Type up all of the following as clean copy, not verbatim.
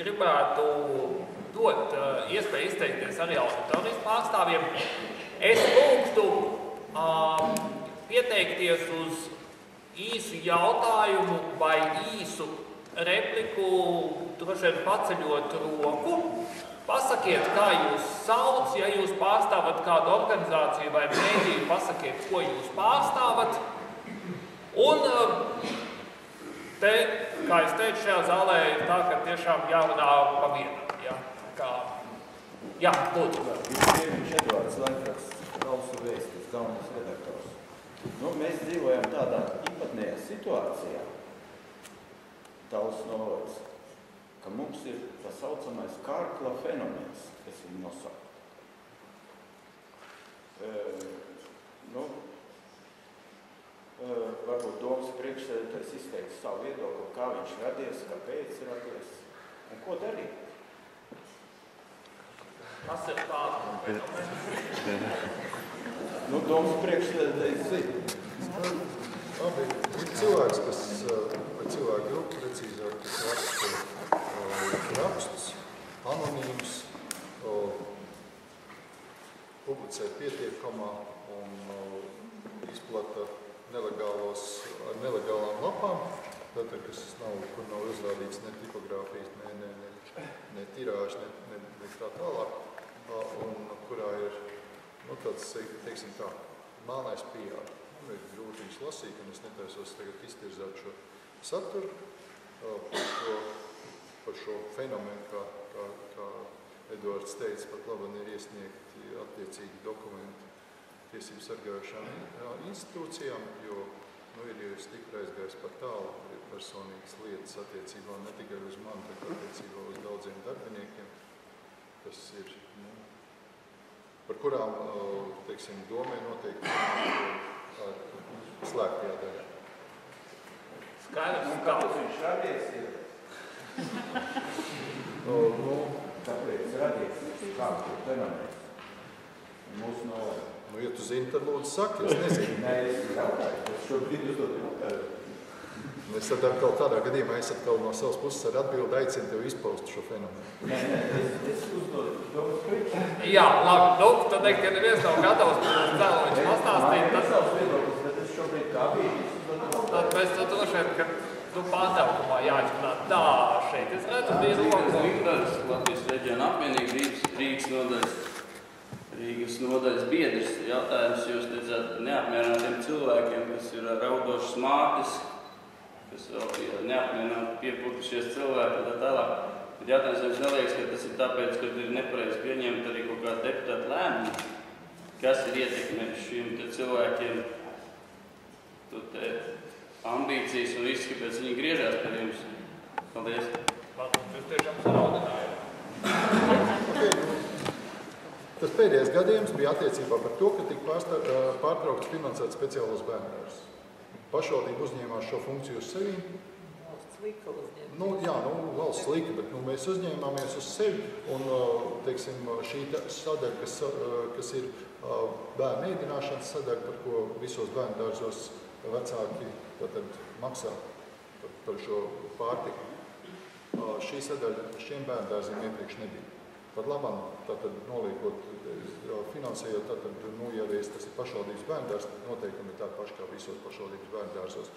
gribētu dot iespēju izteikties arī auditorijas pārstāvjiem. Es lūgtu pieteikties uz īsu jautājumu vai īsu repliku, droši vien paceļot roku. Pasakiet, kā jūs sauc, ja jūs pārstāvat kādu organizāciju vai mēdīju, pasakiet, ko jūs pārstāvat. Un te, kā es teicu, šajā zālē ir tā, ka tiešām jārunā pa vienam. Jā, lūdzu. Vispirms Edvards Laikraksts, Klausu vēstis, galvenais redaktors. Mēs dzīvojam tādā īpatnējā situācijā, Talsu novads, ka mums ir tā saucamais Karkla fenomens, kas ir nosaukt. Varbūt domas priekšsēdētājs izteiks savu viedokli, kā viņš radies, kāpēc radies un ko darīt. Kas ir tāda fenomens? Domas priekšsēdētājs zina. Labi, ir cilvēks, vai cilvēku grupa, precīzāk, kas raksta rakstus, anonīmus, publicē pietiekamā un izplata ar nelegālām lapām, tātad, kur nav uzrādīts ne tipogrāfijas, ne tirāžs, ne tā tālāk, un kurā ir, tāds, teiksim tā, mānais PR. Ir grūti viņus lasīt, un es netaisos tagad iztirzāt šo saturu par šo fenomenu, kā Edvards teica, pat labam ir iesniegti attiecīgi dokumenti tiesību sargājušām institūcijām, jo ir stipri aizgājis par tālu, ir personīgas lietas attiecībā ne tikai uz mani, bet attiecībā uz daudziem darbiniekiem, kas ir, par kurām, teiksim, domē noteikti slēgtajā daļā. Skaidrs, kāpēc viņš radies ir? Kāpēc radies? Kāds ir fenomens? Mūsu novēr. Ja tu zini, tad lūdzu saki, es nezinu. Nē, es jautāju, es šobrīd uzdod jautāju. Es tad atkal tādā gadījumā es atkal no savas puses ar atbildi aicinu tev izpaust šo fenomenu. Nē, es uzdodu domas priekšsēdētājs. Jā, labi, tad teikt, ja neviens nav gatavs cēloņus pastāstīt, tad savs viedoklis, bet es šobrīd kā biju. Tad mēs to droši vien, ka pārtraukumā jāizrunā. Tā, šeit es redzu, bija rokas. Viktors, Latvijas reģiona apvienība, Rīgas nodaļas biedrs. Jautājums jūs teicāt neapmierinātiem cilvēkiem, kas ir raudošas mātes, kas vēl bija neapmierināti piepūtušies cilvēki un tā tālāk. Bet jautājums jums neliekas, ka tas ir tāpēc, ka ir nepareizi pieņemt arī kaut kādu deputātu lēmumu, kas ir ietekmējis šiem cilvēkiem ambīcijas un viss, kāpēc viņi griežās par jums. Paldies. Jūs tiešām saraudinājāt. Tas pēdējais gadījums bija attiecībā par to, ka tika pārtraukts finansēt speciālos bērndārzus. Pašvaldība uzņēmās šo funkciju uz sevi. Valsts lika uzņēma. Valsts lika, bet mēs uzņēmāmies uz sevi. Un, teiksim, šī sadaļa, kas ir bērnu ēdināšanas sadaļa, par ko visos bērndārzos vecāki maksā par šo pārtiku. Šī sadaļa šiem bērndārziem iepriekš nebija. Pat labam, noliekot, finansējot, ievies, tas ir pašvaldības bērndārs, noteikumi ir tādi paši kā visos pašvaldības bērndārsos.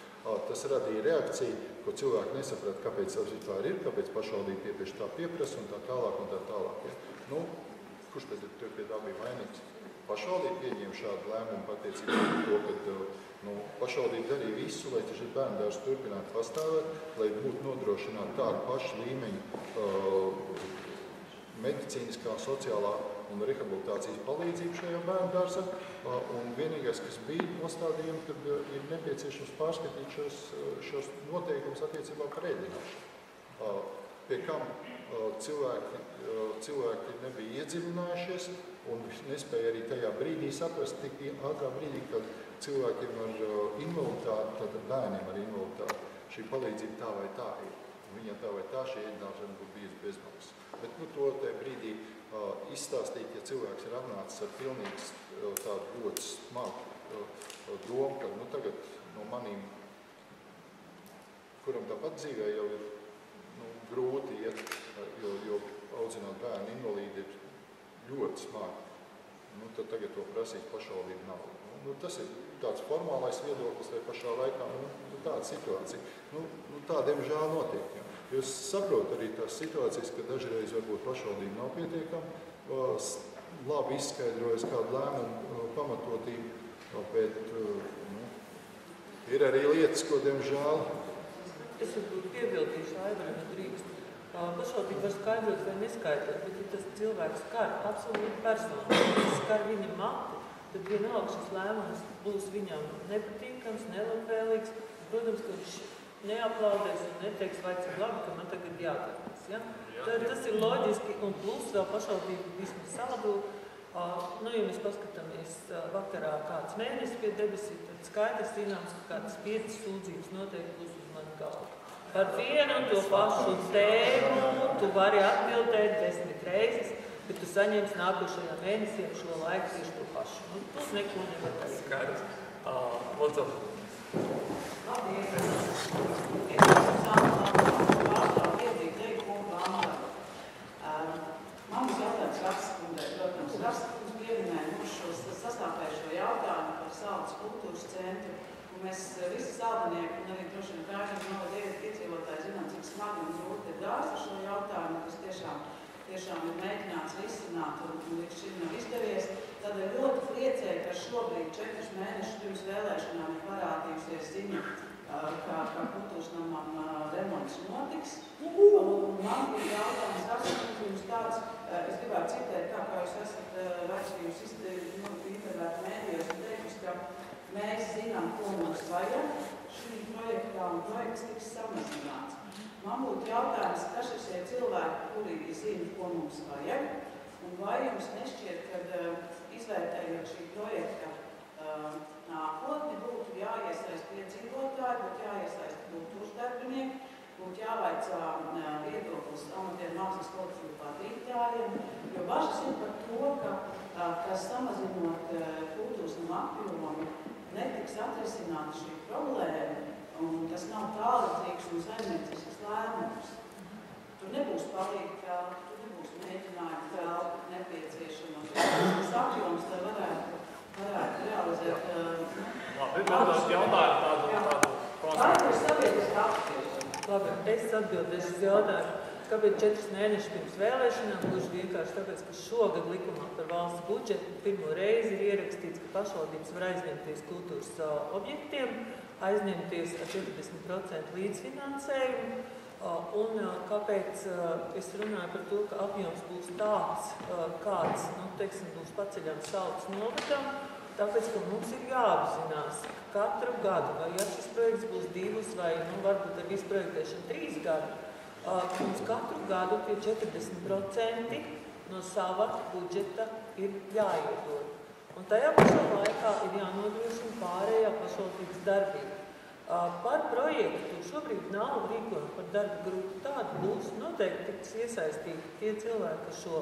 Tas radīja reakciju, ko cilvēki nesaprata, kāpēc tas vispār ir, kāpēc pašvaldība tieši tā pieprasa un tā tālāk un tā tālāk. Kurš tad ir pie tā bija vainīgs? Pašvaldība pieņēma šādu lēmumu attiecībā par to, ka pašvaldība darīja visu, lai šis bērndārs turpinātu pastāvēt, lai būtu nodrošināta tādu pašu līmeņu medicīniskā, sociālā un rehabilitācijas palīdzību šajā bērndārzā. Un vienīgais, kas bija nostādījumi, kad ir nepieciešams pārskatīt šos noteikumus attiecībā par ēdināšanu. Pie kam cilvēki nebija iedziļinājušies un nespēja arī tajā brīdī saprast, tik ātrā brīdī, kad cilvēkiem ar invaliditāti, tātad bērniem ar invaliditāti, šī palīdzība tā vai tā ir. Viņam tā vai tā šī ēdināšana būtu bijusi bezmaksas. Bet to tajā brīdī izstāstīt, ja cilvēks ir atnācis ar pilnīgs tādu ļoti smagu domu, ka tagad no manīm, kuram tāpat dzīvē jau ir grūti iet, ļoti smagi. Tad tagad to prasīs pašvaldību naudu. Tas ir tāds formālais viedoklis, vai pašā laikā tāda situācija. Tā, diemžēl, notiek. Ja. Jūs saprotat arī tās situācijas, ka dažreiz varbūt pašvaldība nav pietiekama labi izskaidrojas kādu lēmumu pamatotību, bet ir arī lietas, ko, diemžēl... Es varbūt piebildīšu, Aivara, nedrīkst. Pašvaldība var skaidrot vai neskaidrot, bet ja tas cilvēks skar absolūti personu, ja skar viņa matu, tad vienalga šis lēmums būs viņam nepatīkams, nelabvēlīgs. Protams, ka viņš neaplaudēs un neteiks, vai cik labi, ka man tagad jādarbojas. Ja? Tas ir loģiski, un plus vēl pašvaldība vismaz salabo. Ja mēs paskatāmies vakarā kāds mēnesis pie debesī, tad skaidrs zināms, ka kādas 5 sūdzības noteikti būs uz mani galvu. Par vienu un to pašu tēmu tu vari atbildēt 10 reizes, bet tu saņemsi nākošajā mēnesī ar šo laiku tieši to pašu. Tu neko nevar darīt. Skaidrs. Lūdzu. Labdien! Es esmu pārstāv iedzīgu teikumu Vāngāru. Mans jautājums Rakstskundē, protams, Rakstskundze pieminēja mums šos sastāpējušo jautājumu par Saldus kultūras centru. Mēs visi saldinieki un arī droši vien Krāžņu novada iedzīvotāji zinām, cik smagi un grūti ir dārst ar šo jautājumu, kas tiešām ir mēģināts risināt un līdz šim nav izdevies. Tādēļ ļoti priecēju, ka šobrīd 4 mēnešus pirms vēlēšanām ir parādījusies ziņa, kā kultūras namam remonts notiks. Un man ir jautājums Rakstskundze tāds, es gribētu citēt, kā jūs esat rakstījusi intervētu mēdījos un teikusi, ka mēs zinām, ko mums vajag šī projektā, un projekts tiks samazināts. Man būtu jautājums, kas ir šie cilvēki, kuri zina, ko mums vajag, un vai jums nešķiet, ka izvērtējot šī projekta nākotni, būtu jāiesaist iedzīvotāji, būtu jāiesaist kultūras darbinieki, būtu jāvaicā viedoklis amatieru mākslas kolektīvu vadītājiem, jo bažas ir par to, ka samazinot kultūras nama apjomu, netiks atrisināta šī problēma, un tas nav tālredzīgs un saimniecisks lēmums. Tur nebūs palīga, tur nebūs mēģinājumi telpu nepieciešama. Tas apjoms, lai varētu realizēt... Labi, vēlos jautājumu tādu konstrukciju. Vai ir sabiedriski apspriešana? Labi, es atbildēšu uz jautājumu. Kāpēc 4 mēnešus pirms vēlēšanām? Gluži vienkārši tāpēc, ka šogad likumā par valsts budžetu pirmo reizi ir ierakstīts, ka pašvaldības var aizņemties kultūras objektiem, aizņemties ar 40% līdzfinansējumu. Un kāpēc es runāju par to, ka apjoms būs tāds, kāds, būs paceļams Saldus novadam, tāpēc, ka mums ir jāapzinās katru gadu, vai ja šis projekts būs 2 vai varbūt ar visu projektēšanu 3 gadu, mums katru gadu tie 40% no sava budžeta ir jāiedod. Un tajā pašā laikā ir jānodrošina pārējā pašvaldības darbība. Par projektu šobrīd nav rīkojumi par darba grupu. Tāda būs noteikti tiks iesaistīti tie cilvēki, kas šo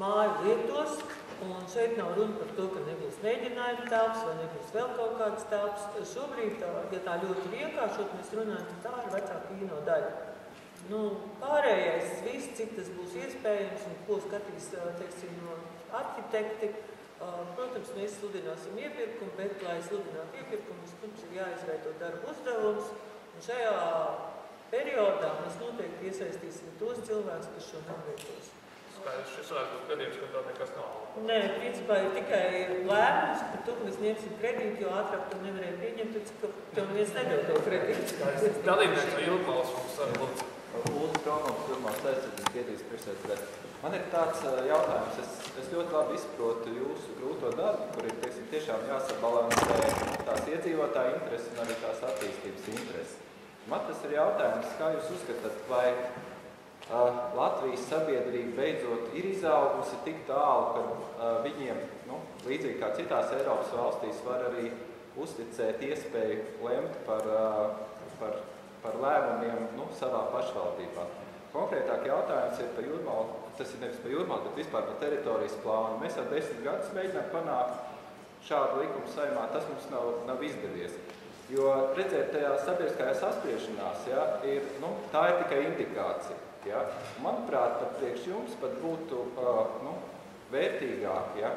māju lietos. Un šeit nav runa par to, ka nebūs mēģinājuma telpas vai nebūs vēl kaut kādas telpas. Šobrīd, ja tā ļoti vienkāršot, mēs runājam, ka tā ir vecā kino daļa. Pārējais viss, cik tas būs iespējams un ko skatīs, no arhitekti. Protams, mēs sludināsim iepirkumu, bet, lai sludinātu iepirkumu, mums ir jāizveido darba uzdevums. Un šajā periodā mēs noteikti iesaistīsim tos cilvēkus, kas šo novietos. Skaidrs, šis varētu būt gadījums, ka tā nekas nav. Nē, principā ir tikai lēmums par to, ka mēs ņemsim kredītu, jo ātrāk to nevarēja pieņemt, ka tev neviens nedod to kredītu. Dalībnieks vai Ilmals mums lūdzu. Lūdzu, Kalnoms, Ilmals aizsardzības biedrības priekšsēdētājs. Man ir tāds jautājums, es ļoti labi izprotu jūsu grūto darbu, kur ir tiešām jāsabalansē tās iedzīvotāja interesi un arī tās attīstības interesi. Man tas ir jautājums, kā jūs uzskatāt, vai Latvijas sabiedrība beidzot ir izaugusi tik tālu, ka viņiem, līdzīgi kā citās Eiropas valstīs, var arī uzticēt iespēju lemt par lēmumiem savā pašvaldībā. Konkrētāk jautājums ir par Jūrmalu, tas ir nevis par Jūrmalu, bet vispār par teritorijas plānu. Mēs jau 10 gadus mēģinām panākt šādu likumu Saeimā, tas mums nav izdevies. Jo, redzēt, tajā sabiedriskajās apspriešanās, tā ir tikai indikācija. Manuprāt, pat priekš jums pat būtu vērtīgāk, ja,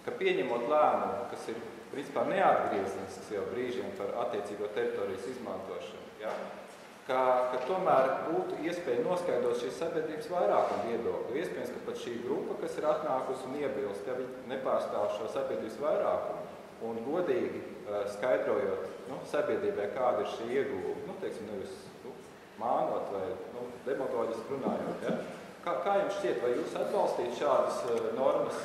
ka pieņemot lēmumu, kas ir principā neatgriezenisks jau brīžiem par attiecīgo teritorijas izmantošanu, ja, ka tomēr būtu iespēja noskaidrot šīs sabiedrības vairākumu viedokli. Iespējams, ka pat šī grupa, kas ir atnākusi un iebilst, ka viņi nepārstāv šo sabiedrības vairākumu un godīgi skaidrojot sabiedrībai, kāda ir šī ieguvuma, teiksim, nevis mānot vai demagoģiski runājot. Ja? Kā jums šķiet, vai jūs atbalstīt šādas normas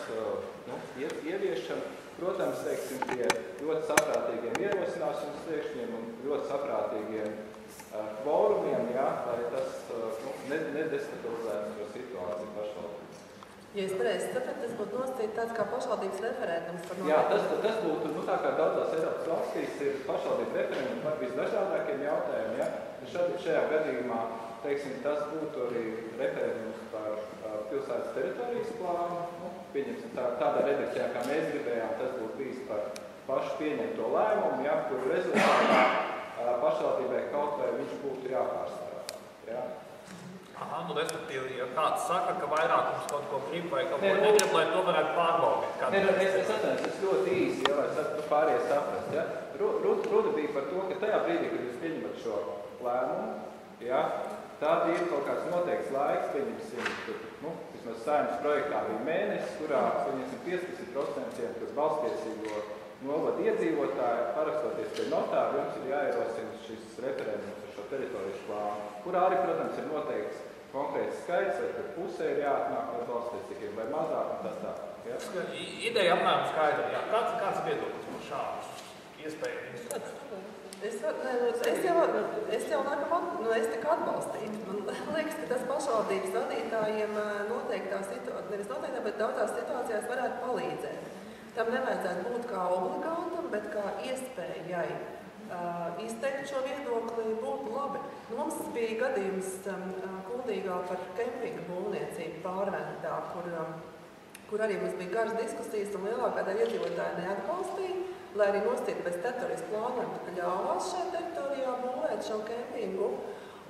ieviešanu? Protams, teiksim, pie ļoti saprātīgiem ierosināšanas sliekšņiem un ļoti saprātīgiem kvorumiem, ja, lai tas nedestabilizētu šo situāciju pašvaldību. Ja es pareizi sapratu, tas būtu nosacīt tāds kā pašvaldības referendums par Jā, tas būtu, tā kā daudzās Eiropas valstīs ir pašvaldību referendums par visdažādākiem jautājumiem, ja. Šajā gadījumā, teiksim, tas būtu arī referendums par pilsētas teritorijas plānu. Pieņemsim tādā redakcijā, kā mēs gribējām, tas būtu bijis par pašu pieņemto lēmumu, ja, kur rezultātā pašvaldībai kaut vai viņš būtu jāpārstāv. Ja. Aha, respektīvi, ja kāds saka, ka vairākums kaut ko grib vai kaut ko negrib, lai to varētu pārbaudīt. Es atceros, tas ļoti īsi, ja, lai pārējie saprast. Ja. Runa bija par to, ka tajā brīdī, kad jūs pieņemat šo lēmumu, ja, tad ir kaut kāds noteikts laiks, pieņemsim, vismaz Saeimas projektā bija mēnesis, kurā 15%, kas balstiesīgo novada iedzīvotāji, parakstoties pie notāru, jums ir jāierosina šis referendums ar šo teritorijas plānu, kurā arī, protams, ir noteikts konkrēts skaits, vai tad pusē ir jāatnāk atbalstiesīgiem vai mazāk un tā. Ja? Ideja apmēram skaidra, jā. Kāds viedoklis par šādus iespējams? Es jau tiku atbalstītu. Man liekas, ka tas pašvaldības vadītājiem noteiktās situācijās, nevis noteiktā, bet daudzās situācijās varētu palīdzēt. Tam nevajadzētu būt kā obligātam, bet kā iespējai izteikt šo viedokli būtu labi. Mums bija gadījums Kuldīgā par kempinga būvniecību Pārventā, kur arī mums bija garas diskusijas un lielākā daļa iedzīvotāji neatbalstīja, lai arī nostīt pēc teritorijas plānojuma, ka ļāvās šajā teritorijā būvēt šo kempingu.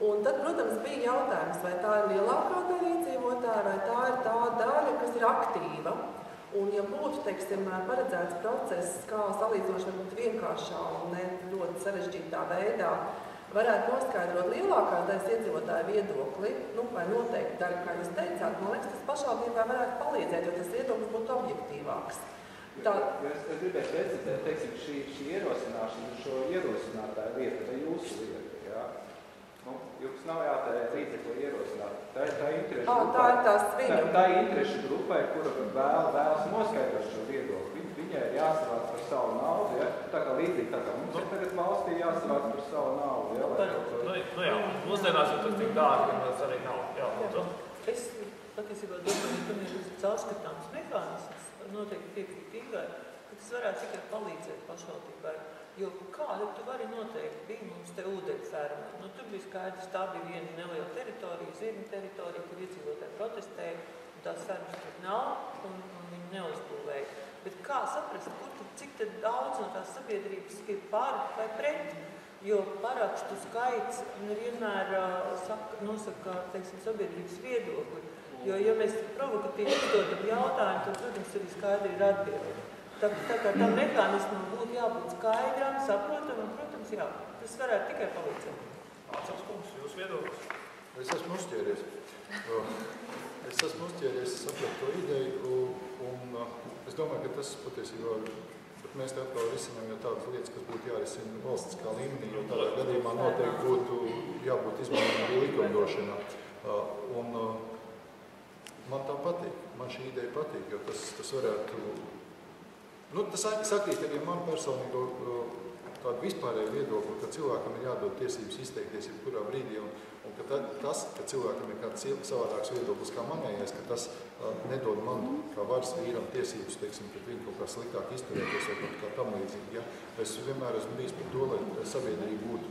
Un tad, protams, bija jautājums, vai tā ir lielākā daļa iedzīvotāja, vai tā ir tā daļa, kas ir aktīva. Un, ja būtu, teiksim, paredzēts process, kā salīdzinoši varbūt vienkāršā un ne ļoti sarežģītā veidā, varētu noskaidrot lielākās daļas iedzīvotāju viedokli, vai noteikti daļa, kā jūs teicāt, man liekas, tas pašvaldībai varētu palīdzēt, jo tas viedoklis būtu objektīvāks. Es gribēju precizēt, teiksim, šī ierosināšana, šo ierosinātāju lieta, tā jūsu lieta, jā? Jums nav jātērē līdzekli ierosināt. Tā ir interešu grupai, kura vēlas noskaidrot šo viedokli. Viņai ir jāsavāc par savu naudu, ja? Tā kā līdzīgi, tā kā mums ir tagad valstī jāsavāc par savu naudu, ja? Mūsdienās jau tas tik dārgi, un tas arī nav. Es patiesībā domāju, ka ir caurskatāms mehānisms, noteikti piekrītīgai, ka tas varētu tikai palīdzēt pašvaldībai. Jo kāda tu vari noteikt? Bija mums te ūdeņferma. Tur bija skaidrs, tā bija viena neliela teritorija, zirņu teritorija, kur iedzīvotāji protestēja, un tās fermas tur nav, un viņi neuzbūvēja. Bet kā saprast, cik tad daudz no tās sabiedrības ir par vai pret? Jo parakstu skaits nevienmēr nosaka, teiksim, sabiedrības viedokli. Jo, ja mēs provokatīvi uzdodam jautājumu, tad, protams, arī skaidri ir atbildi. Tā kā tam mehānismam būtu jābūt skaidram, saprotam, un, protams, jā, tas varētu tikai palīdzēt. Mācās kungs, jūs viedoklis? Es esmu uzķēries. Es sapratu to ideju, un es domāju, ka tas patiesībā, bet mēs te atkal risinām jau tādas lietas, kas būtu jārisina valstiskā līmenī, jo tādā gadījumā noteikti būtu jābūt izmaiņām arī likumdošanā. Un man tā patīk, man šī ideja patīk, jo tas varētu... Tas sakrīt arī man personīgo tādu vispārēju viedokli, ka cilvēkam ir jādod tiesības izteikties jebkurā brīdī, un ka tas, ka cilvēkam ir kāds savādāks viedoklis kā manējais, ka tas nedod man kā varas vīram tiesības, teiksim, pret viņu kaut kā sliktāk izturēties vai kaut kā tam līdzīgi. Ja? Es vienmēr esmu bijis par to, lai sabiedrība būtu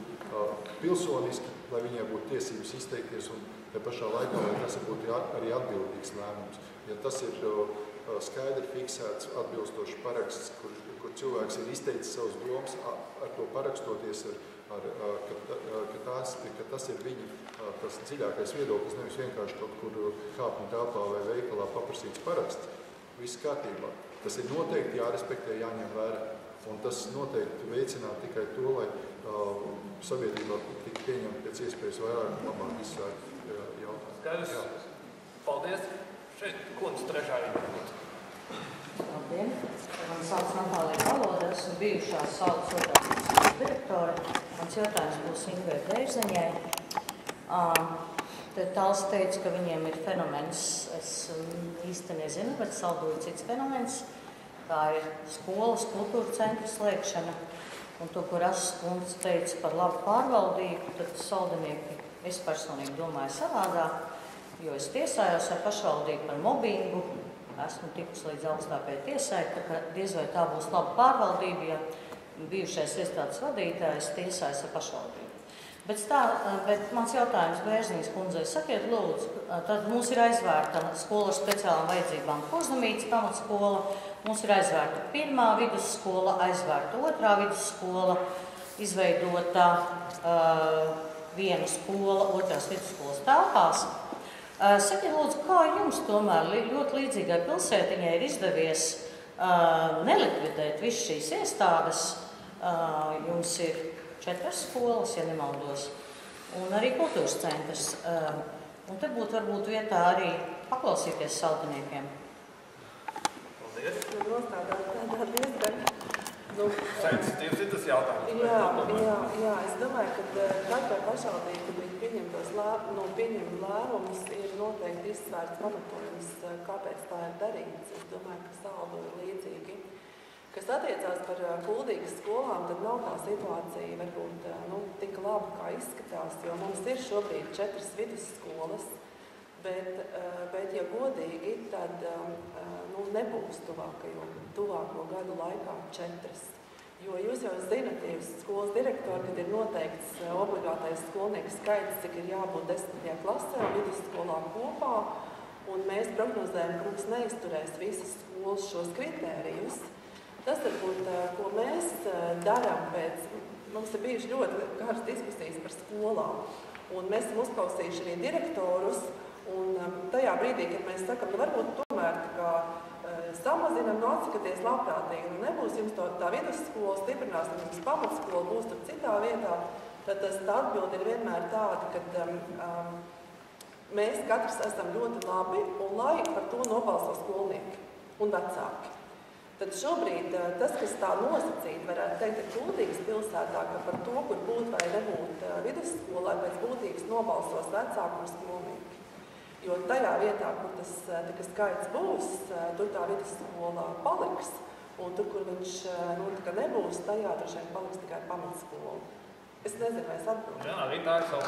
pilsoniska, lai viņai būtu tiesības izteikties, un te pašā laikā, lai tas būtu arī atbildīgs lēmums. Ja tas ir skaidri fiksēts atbilstoši paraksts, kur cilvēks ir izteicis savus domas, ar to parakstoties, ka tas ir viņa tas dziļākais viedoklis, nevis vienkārši kaut kur kāpņu telpā vai veikalā paprasīts paraksts. viss kārtībā. Tas ir noteikti jārespektē, jāņem vērā. Un tas noteikti veicinātu tikai to, lai sabiedrībā tik pieņemt pēc iespējas vairāk un labāk izsvērt jautājumu. Skaidrs. Paldies. Šeit kundze trešā rīta. Labdien. Man sauc Natālija Valoda, esmu bijušās saules otrās skolas direktore. Mans jautājums būs Ingvei Bērziņai. Tāls teica, ka viņiem ir fenomens, es īsti nezinu, bet saldoju cits fenomens. Tā ir skolas kultūra centra slēgšana. Un to, ko Rasas kundze teica par labu pārvaldību, tad saldinieki, es personīgi domāju savādāk, jo es tiesājos ar pašvaldību par mobbingu, esmu tikus līdz augstākajai tiesai, tā kā diez vai tā būs laba pārvaldība, ja bijušais iestādes vadītājs tiesājas ar pašvaldību. Bet mans jautājums Bērziņas kundzei, sakiet lūdzu, tad mums ir aizvērta skola ar speciālām vajadzībām Kurzemītes pamatskola, mums ir aizvērta 1. vidusskola, aizvērta 2. vidusskola, izveidota viena skola 2. vidusskolas telpās. Sakiet lūdzu, kā jums tomēr ļoti līdzīgai pilsētiņai ir izdevies nelikvidēt visu šīs iestādes? Jums ir 4 skolas, ja nemaldos, un arī kultūras centrs. Un te būtu varbūt vietā arī paklausīties saldiniekiem. Paldies. Nostādāt diezgan. Sensitīvs ir tas jautājums. Jā, es domāju, ka katrai pašvaldībai, kad pieņem lēmumus, ir noteikti izsvērts pamatojums, kāpēc tā ir darīts. Es domāju, ka saldu ir līdzīgi. Kas attiecās par Kuldīgas skolām, tad nav tā situācija varbūt tik laba, kā izskatās, jo mums ir šobrīd 4 vidusskolas, bet ja godīgi, tad nebūs tuvāko gadu laikā 4. Jo jūs jau zinat, jūs skolas direktori, kad ir noteikts obligātais skolnieku skaits, cik ir jābūt 10. klasē un vidusskolā kopā, un mēs prognozējam, ka mums neizturēs visas skolas šos kritērijus. Tas varbūt, ko mēs darām pēc, mums ir bijuši ļoti garas diskusijas par skolām, un mēs esam uzklausījuši arī direktorus, un tajā brīdī, kad mēs sakam, varbūt tomēr samazinam, atsakaties labprātīgi, nebūs jums tā vidusskola, stiprināsim jums pamatskola, būs tur citā vietā, tad tā atbilde ir vienmēr tāda, ka mēs katrs esam ļoti labi, un lai par to nobalso skolnieki un vecāki. Tad šobrīd tas, kas tā nosacīt, varētu teikt, ir Kuldīgas pilsētā, ka par to, kur būt vai nebūt vidusskolai, pēc būtības nobalsos vecāki un skolnieki. Jo tajā vietā, kur tas skaits būs, tur tā vidusskola paliks, un tur, kur viņš nebūs, tajā droši vien paliks tikai pamatskola. Es nezinu, vai es atbildu. Jā, arī tā ir savs.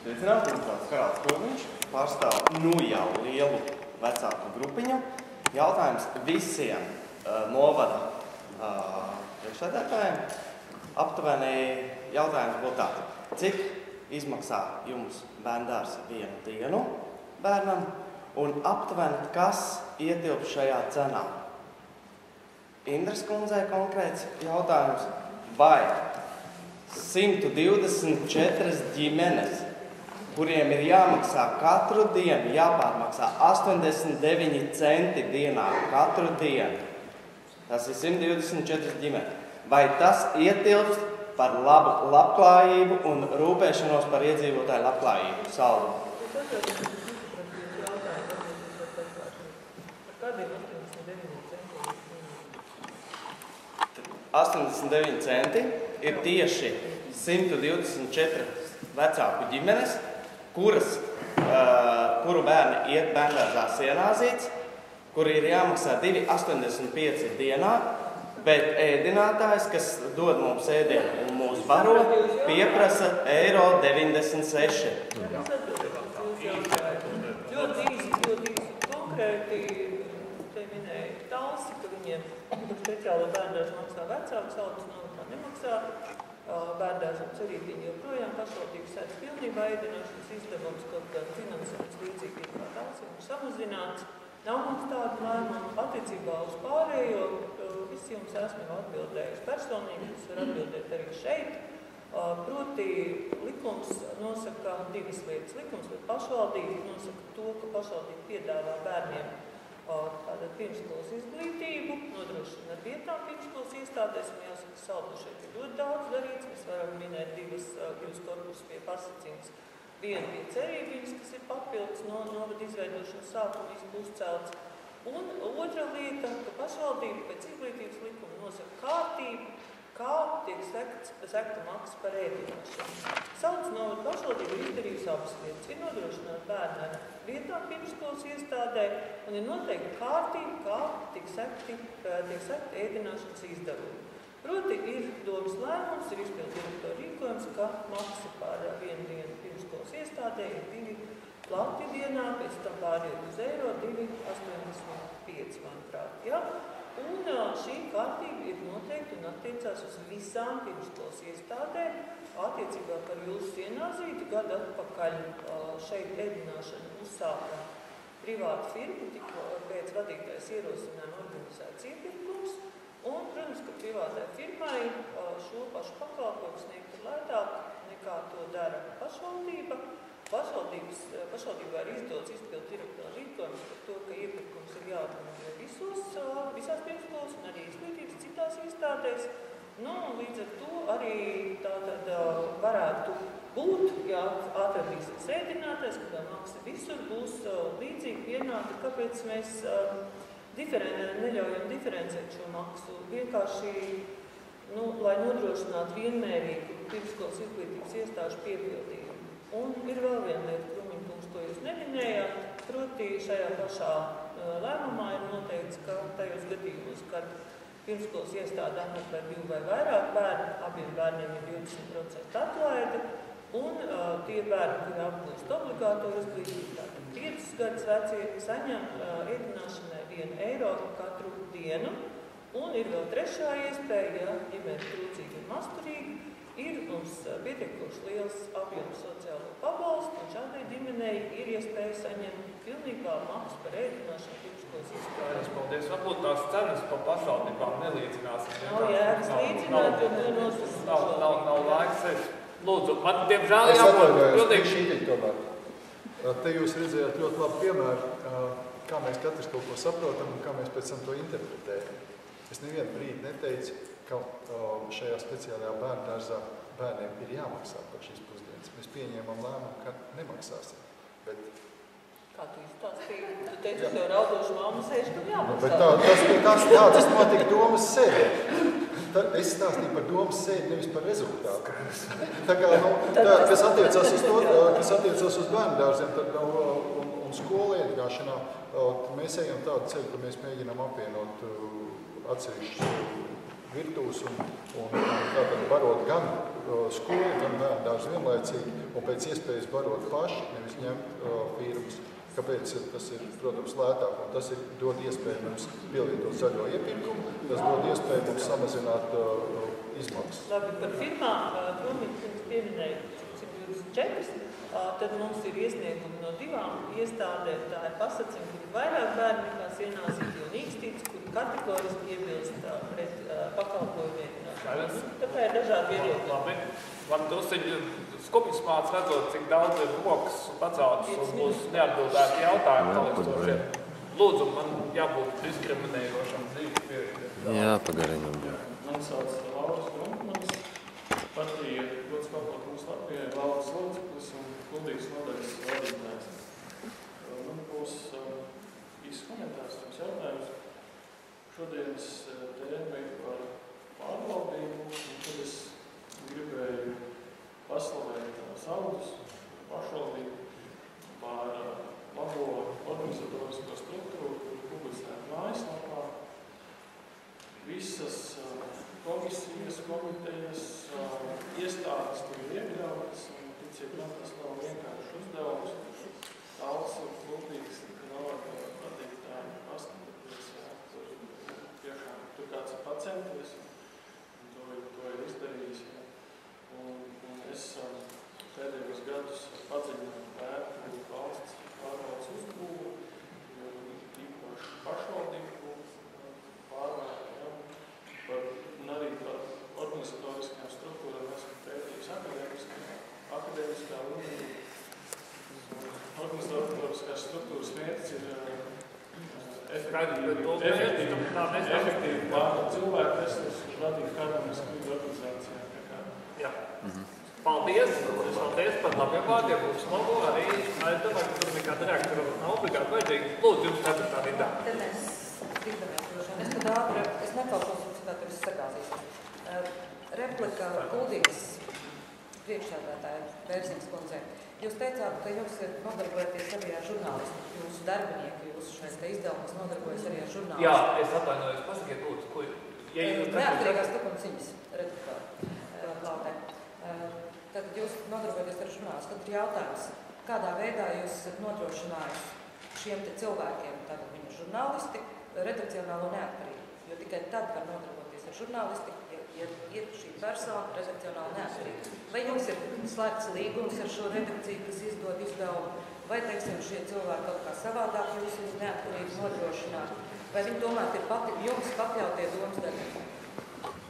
Sveicināti, Instrāts Karāls Kulniņš, pārstāv jau lielu vecāku grupiņu. Jautājums visiem novada priekšsēdētājiem. Aptuveni jautājums būtu tāds. Cik izmaksā jums bērndārs 1 dienu bērnam un aptuveni kas ietilp šajā cenā? Indras kundzei konkrēts jautājums. Vai 124 ģimenes, kuriem ir jāmaksā katru dienu, jāpārmaksā 89 centi dienā katru dienu. Tas ir 124 ģimenes. Vai tas ietilpst par labu labklājību un rūpēšanos par iedzīvotāju labklājību? Saldu. 89 centi ir tieši 124 vecāku ģimenes, kuru bērni iet bērndārzā Sienāzīts, kuri ir jāmaksā 2,85 dienā, bet ēdinātājs, kas dod mums ēdienu un mūs baro, pieprasa €96. Ļoti īsi, konkrēti, te minēja Talsi, ka viņiem speciālo bērndārzu maksā vecāku, Saldus nometnē nemaksā. Bērndārzams arī viņi joprojām pašvaldības sēdz pilnībā ēdināšanas izdevums, kaut kā finansējums līdzīgi kā Talsi ir samazināts. Nav mums tāda lēmuma attiecībā uz pārējo, visi jums esmu atbildējusi personīgi, es varu atbildēt arī šeit. Proti, proti likums nosaka divas lietas. Likums par pašvaldību nosaka to, ka pašvaldība piedāvā bērniem tātad pirmsskolas izglītību, nodrošina ar vietām pirmsskolas iestādēs, un jāsaka, Saldu šeit ir ļoti daudz darīts. Mēs varam minēt divas korpusus pie Pasacīnas. Viena pie Cerībīnas, kas ir papildus no novada izveidošanas sākuma uzcelts. Un otra lieta, ka pašvaldība pēc izglītības likuma nosaka kārtību, kā tiek sekta maksa par ēdināšanu. Saldas novada pašvaldība ir izdarījusi abas lietas. Ir nodrošināt bērnu ar vietām pirmsskolas iestādē un ir noteikti kārtība, kā tiek sekta ēdināšanas izdevumi. Proti ir domas lēmums, ir izpildu direktora rīkojums, ka maksa par vienu dienu pirmsskolas iestādē ir 2 lati dienā, pēc tam pāriet uz eiro, 2,85, manuprāt. Ja? Un šī kārtība ir noteikti un attiecās uz visām pirmsskolas iestādēm. Attiecībā par jūsu ienāzīti gadu atpakaļ šeit ēdināšanu uzsāka privāta firma, tika pēc vadītājas ierosinājuma organizēts iepirkums. Un, protams, ka privātai firmai šo pašu pakalpojumu sniegt ir lētāk nekā to dara pašvaldība. Pašvaldībā ir izdots izpildu direktora rīkojums par to, ka iepirkums ir jāorganizē visās pirmsskolas un arī izglītības citās iestādēs. Nu, līdz ar to arī tātad varētu būt, ja atradīsies ēdinātais, kad maksa visur būs līdzīgi vienādi, kāpēc mēs neļaujam diferencēt šo maksu. Vienkārši, lai nodrošinātu vienmērīgu pirmsskolas izglītības iestāžu piepildījumu. Un ir vēl viena lieta, Krūmiņkungs, ko jūs neminējāt, proti šajā pašā lēmumā ir noteikts, ka tajos gadījumos, kad pirmsskolas iestāde apmeklē 2 vai vairāk bērnu, abiem bērniem ir 20% atlaide, un tie bērni, kuri apgūst obligāto izglītību, tātad 5 gadus vecie, saņem ēdināšanai 1 eiro katru dienu. Un ir vēl trešā iespēja, ja ģimene trūcīga un masturīga, ir mums pietiekoši liels apjoms sociālo pabalstu, un šādai ģimenei ir iespēja saņemt pilnībā maksu par ēdināšanu pirmsskolas iestādēs. Paldies. Varbūt tās cenas pa pašvaldībām nelīdzinās. Nav jēgas līdzināt, jo nenosas pašvaldībām. Nav laiks. Lūdzu, man diemžēl jābūt pilnīgi. Te jūs redzējāt ļoti labu piemēru, kā mēs katrs kaut ko saprotam un kā mēs pēc tam to interpretējam. Es nevienu brīdi neteicu, ka šajā speciālajā bērndārzā bērniem ir jāmaksā par šīs pusdienas. Mēs pieņēmām lēmumu, ka nemaksāsim. Bet... Kā tu izstāstīji? Tu teici, ka tev raudošu mammu sēž, ka jāmaksā. Bet tas notika domas sēdē. Es stāstīju par domas sēdi, nevis par rezultātu. Tā kā, kas attiecās uz bērndārziem un skolu iedināšanā, mēs ejam tādu ceļu, ka mēs mēģinām apvienot atsevišķus virtuves un tātad barot gan skolu, gan bērndārzu vienlaicīgi un pēc iespējas barot paši, nevis ņemt firmas. Kāpēc tas ir, protams, lētāk, un tas dod iespēju mums pielietot zaļo iepirkumu, tas dod iespēju mums samazināt izmaksas. Labi, par firmām, Krūmiņkungs pieminēja 124, tad mums ir iesniegumi no 2 iestādēm, tā ir Pasacīna, kur ir vairāk bērni nekā Sienāzīti un Īkstītes, kuri kategoriski iebilst pret pakalpojumu ēdināšanu. Tā ir dažādi viedokļi. Labi, man drusciņi skumjas māc redzot, cik daudz ir rokas paceltas un būs neatbildēti jautājumi. Lūdzu, man jābūt diskriminējošam dzīves pieredē. Jā, pagarinam. Man sauc Lauris Grumpmans, partija Gods kalpot mūsu Latvijai, valdes loceklis un Kuldīgas nodaļas vadītājs. Man būs īsts komentārs, jums jautājums. Šodienas tēma ir par pārvaldību, un tad es gribēju paslavēt Saldus pašvaldību par labo organizatorisko struktūru, kuru publicēt mājaslapā. Visas komisijas, komitejas, iestādes tur ir iekļautas, un ticiet man, tas nav vienkārši uzdevums. Daudz un Kuldīgas novada vadītāji paskatīties, tiešām tur kāds ir pacenties, un to ir izdarījis. Un es pēdējos gadus padziļināti pētu valsts pārvaldes uzbūvu, īpaši pašvaldību pārvaldu, un arī par organizatoriskajām struktūrām esmu pētījis akadēmiski. skaidrs, bet to efektīvi pārdot cilvēku resursus, radīt kādam skūdu organizācijā. Jā. Paldies par labiem vārdiem. Būs labu arī, es domāju, ka tur nekāda reaktora nav obligāti vajadzīgi. Lūdzu, jums tātad tā rindā. Te mēs strīdamies droši vien. Es tad ātri, es nekalpošu, citādi viss sagāzīs. Replika Kuldīgas priekšsēdētāja Bērziņas kundzei. Jūs teicāt, ka jūs nodarbojaties arī ar žurnālistiku, jūsu darbinieki, jūsu šais te izdevums nodarbojas arī ar žurnālistiku. Jā, es atvainojos, pasakiet lūdzu, ko... Neatkarīgās Tukunciņas redaktora klātē. Tad jūs nodarbojaties ar žurnālistiku. Tad ir jautājums, kādā veidā jūs esat nodrošinājusi šiem te cilvēkiem, tātad viņu žurnālisti, redakcionālo neatkarību? Jo tikai tad var nodarboties ar žurnālistiku, ja ir šī persona redakcionāli neatkarīga. Vai jums ir slēgts līgums ar šo redakciju, kas izdod izdevumu, vai, teiksim, šie cilvēki kaut kā savādāk jūsu neatkarību nodrošināt, vai viņi tomēr ir jums pakļautie domstarbi,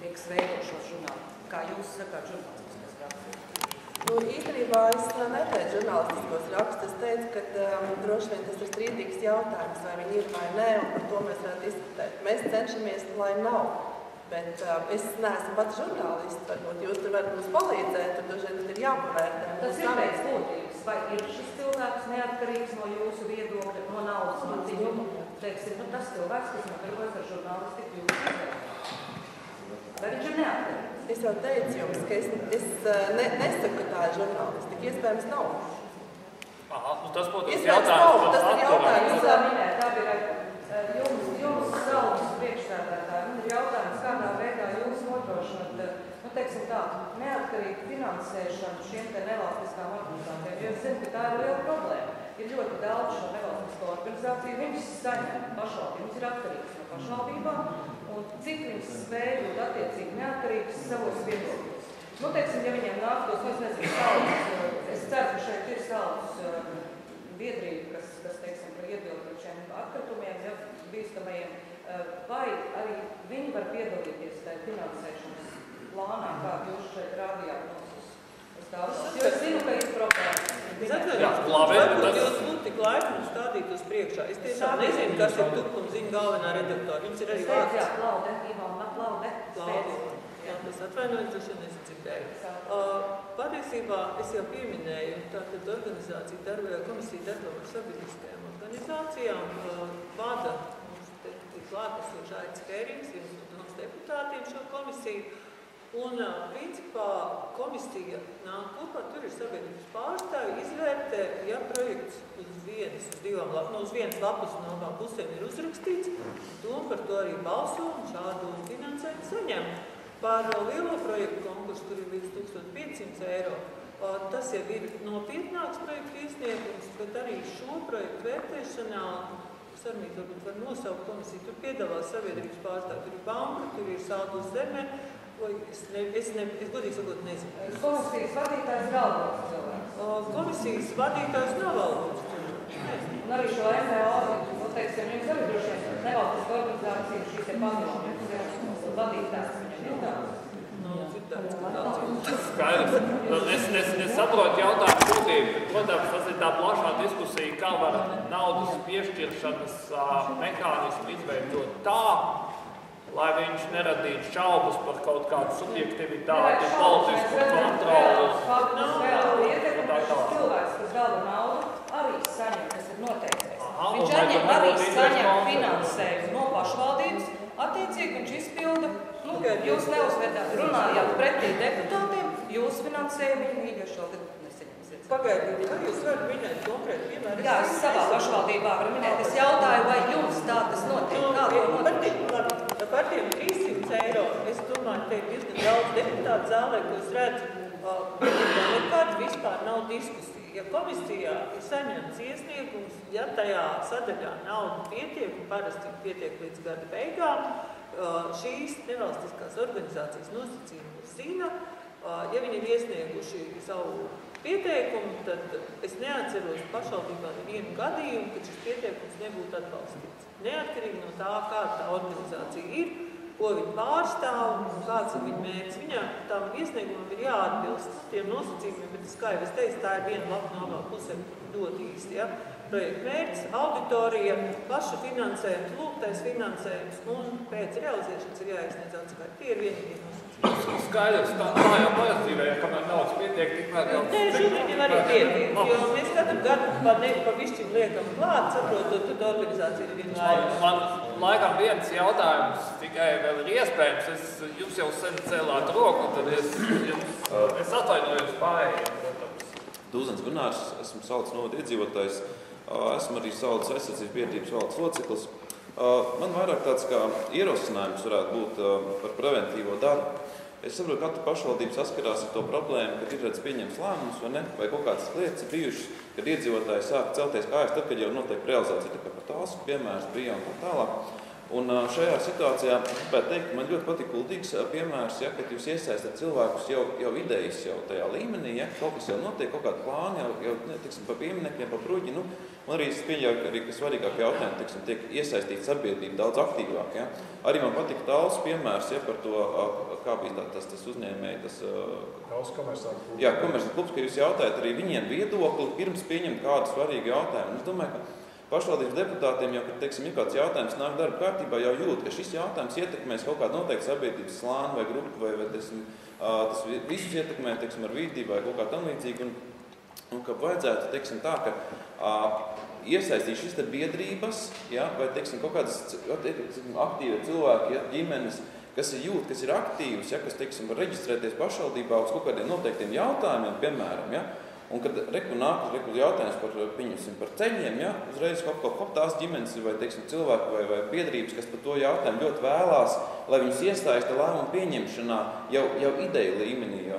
tie, kas veido šo žurnālu, kā jūs sakāt žurnālistiskos rakstus? Nu, īstenībā es neteicu žurnālistiskos rakstus, es teicu, ka droši vien tas ir strīdīgs jautājums, vai viņi ir vai nē, un par to mēs varētu diskutēt. Mēs cenšamies, lai nav. Bet es neesmu pats žurnālists, varbūt jūs tur varat mums palīdzēt, tur daži ir jāpavērtē. Tas ir pēc būtības, vai ir šis cilvēks neatkarīgs no jūsu viedokļa, no naudas maciņu, teiksim, nu tas cilvēks, kas nodarbojas ar žurnālistiku jūsu viedokļa. Vai viņš ir neatkarīgs? Es jau teicu jums, ka es nesaku, ka tā ir žurnālistika, iespējams nav. Aha, nu tas, protams, jautājums. Tas ir jautājums. Jūs tā minēt, tā bija jums salas priekšsēdētāji. Man ir jautājums, kādā veidā jūs nodrošināt, nu, teiksim tā, neatkarīgu finansēšanu šiem te nevalstiskām organizācijām. Jo es zinu, ka tā ir liela problēma. Ir ļoti daudz šo nevalstisko organizāciju, viņas saņem pašvaldību, viņas ir atkarīgas no pašvaldībām, un cik viņas spēj būt attiecīgi neatkarīgas savos viedokļos. Nu, teiksim, ja viņiem nāktos, es nezinu, salas, es ceru, ka šeit ir salas biedrība, kas teiksim, ka iebildu par šiem atkritumiem, ja, bīstamajiem, vai arī viņi var piedalīties tajā finansēšanas plānā, kā jūs šeit rādījāt mums uz tādas. Jo es zinu, ka ir problēma. Varbūt jūs būtu tik laipni un stādīt uz priekšā. Es tiešām nezinu, kas ir Tukumziņa galvenā redaktora. Jums ir arī vārds. Jā, Klaude. Jā, tas atvainojums, droši vien nesadzirdēju. Patiesībā es jau pieminēju, tātad organizācija darba, komisija darba ar sabiedriskajām organizācijām vada mums klātesošā Aits Kērings, viens no deputātiem šo komisiju. Un, principā, komisija nāk kopā, tur ir sabiedrības pārstāvi, izvērtē, ja projekts uz vienas lapas no abām pusēm ir uzrakstīts, doma par to arī balso un šādu finansējumu saņem. Par lielo projektu konkursu, tur ir līdz 1500 eiro. Tas jau ir nopietnāks projektu iesniegums, bet arī šo projektu vērtēšanā, Sarmīt varbūt var nosaukt komisiju, tur piedalās sabiedrības pārstāvi, tur ir banka, tur ir Saldus Zeme, es godīgi sakot nezinu. Komisijas vadītājs galvenais cilvēks. Komisijas vadītājs nav valdots cilvēks. Un arī šo MVO, teiksim, jums arī droši vien nevalstiska organizācija šī te padomi, kas ir vadītājs, viņam ir tāds. Skaidrs. Es saprotu jautājumu būtību. Protams, tas ir tā plašā diskusija, kā var naudas piešķiršanas mehānismu izveidot tā, lai viņš neradītu šaubas par kaut kādu subjektivitāti, politisku kontroli. Cilvēks, kas galva naudu, arī saņem, kas ir noteiktais. Viņš arī saņem finansējumu no pašvaldības, attiecīgi viņš izpilda. Jūs neuzvedāt, runājāt pretī deputātiem, jūs finansējumu viņa mīļošo gadu nesaņemsiet. Pagaidiet, vai jūs varat minēt konkrēti piemēru? Jā, es savā pašvaldībā varu minēt. Es jautāju, vai jums tā tas notiek? Kā to notiek? Par tiem 300 eiro, es domāju, te ir diezgan daudz deputātu zālē, ko es redzu, nekāds vispār nav diskusija. Ja komisijā ir saņemts iesniegums, ja tajā sadaļā nauda pietiek, un parasti pietiek līdz gada beigām, šīs nevalstiskās organizācijas nosacījumus zina. Ja viņi ir iesnieguši savu pieteikumu, tad es neatceros pašvaldībā nevienu gadījumu, kad šis pieteikums nebūtu atbalstīts. Neatkarīgi no tā, kāda tā organizācija ir, ko viņi pārstāv un kāds ir viņa mērķis. Viņam tam iesniegumam ir jāatbilst tiem nosacījumiem, bet kā jau es teicu, tā ir viena lapa no abām pusēm dot īsti. Ja? Projekta mērķis, auditorija, paša finansējums, lūgtais finansējums un pēc realizēšanas ir jāiesniedz atskaiti. Tie ir vienīgi nosacījumi. Skaidrs, tā jau parazīvē, kamēr naudas pietiek, tikmēr jau... Nē, šobrīd arī pietiek, jo mēs katru gadu pa višķim liekam klāt, saprotot, tad organizācija ir vienmēr. Man laikam viens jautājums tikai vēl ir iespējams. Jūs jau sen cēlāt roku, tad es atvainojos pārējiem. Dūzens Gunārs, esmu Saltas novada iedzīvotājs, esmu arī Saltas aizsardzības biedrības valdes loceklis. Man vairāk tāds kā ierosinājums varētu būt par preventīvo darbu. Es saprotu, ka katra pašvaldība saskarās ar to problēmu, kad ir redz pieņems lēmumus vai ne, vai kaut kādas lietas ir bijušas, kad iedzīvotāji sāk celties kājas, tad, kad jau notiek realizācija, tā kā par Tālsku piemērs bija un tā tālāk. Un šajā situācijā, gribētu teikt, man ļoti patīk kuldīgs piemērs, ja, kad jūs iesaistat cilvēkus jau idejas jau tajā līmenī, ja, kaut kas jau notiek, kaut kāda plāna, jau tiksim, pa pieminekļiem, pa bruģi, man arī es pieļauju, ka svarīgāk jautājumi, tiksim, tiek iesaistīta sabiedrība daudz aktīvāk, ja. Arī man patīk Tāls piemērs, ja, par to, kā bija tas uzņēmēji, tas... Tāls komersantu klubs. Jā, komersantu klubs, ka jūs jautājat arī viņiem viedokli, pirms pieņemt kādu svarīgu jautājumu. Es domāju, ka pašvaldības deputātiem jau, kad, teiksim, ir kāds jautājums nāk darba kārtībā, jau jūt, ka šis jautājums ietekmēs kaut kādu noteiktu sabiedrības slānu vai grupu, vai teiksim, tas visus ietekmē, teiksim, ar vīdību vai kaut kā tam līdzīgi, un ka vajadzētu, teiksim, tā, ka iesaistīt šis te biedrības, ja, vai, teiksim, kaut kādas aktīvi cilvēki, ja, ģimenes, kas ir jūt, kas ir aktīvs, ja, kas, teiksim, var reģistrēties pašvaldībā uz kaut kādiem noteiktiem jautājumiem, piemēram, ja, un kad nāk jautājums par ceļiem, ja, uzreiz kaut tās ģimenes vai, teiksim, cilvēki vai biedrības, kas par to jautājumu ļoti vēlās, lai viņus iesaista lēmumu pieņemšanā jau ideju līmenī. Jo,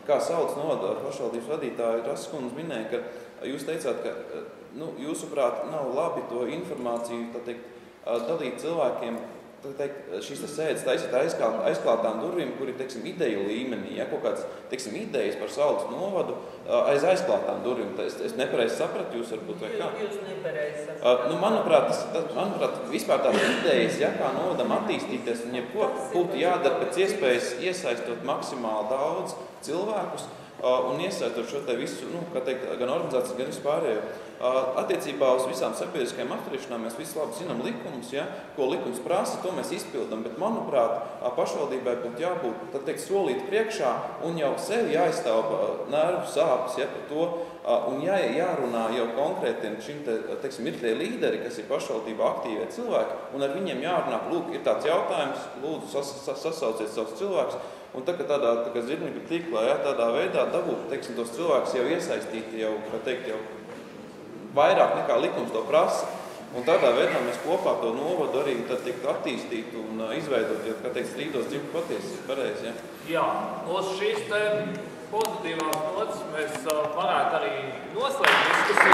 kā Saltas novada pašvaldības vadītāja Raskundze minēja, ka jūs teicāt, ka jūsuprāt nav labi to informāciju dalīt cilvēkiem, šīs sēdes taisīt aizklātām durvīm, kur ir, teiksim, ideju līmenī, ja, kaut kāds, teiksim, idejas par Saltas novadu aiz aizklātām durvīm. Es nepareizi sapratu jūs varbūt vai kā? Jūs nepareizi sapratu. Manuprāt, vispār tās idejas, ja, kā novadam attīstīties, un jebko būtu jādara pēc iespējas iesaistot maksimāli daudz cilvēkus un iesaistot šo te visu, kā teikt, gan organizācijas, gan vispārējo. Attiecībā uz visām sabiedriskajām apturēšanām mēs visi labi zinām likumus, ja, ko likums prasa, to mēs izpildam, bet, manuprāt, pašvaldībai būtu jābūt, tad teikt, solīt priekšā un jau sevi jāizstāv nervu sāpes, ja, par to, un jārunā jau konkrētiem šim te, teiksim, ir tie līderi, kas ir pašvaldībā aktīvie cilvēki, un ar viņiem jārunā, lūk, ir tāds jautājums, lūdzu, sasauciet savus cilvēkus, un tā, ka tādā zirnīgu tīklā, ja, tādā veidā dabūt, teiksim, tos cilvēkus jau iesaistīti, jau, kā teikt, jau vairāk nekā likums to prasa, un tādā veidā mēs kopā to novadu arī tad tiktu attīstīt un izveidot, jo, kā teikt, strīdos dzīvu patiesi, pareizi, ja? Jā, uz šīs te pozitīvās notas mēs varētu arī noslēgt diskusiju.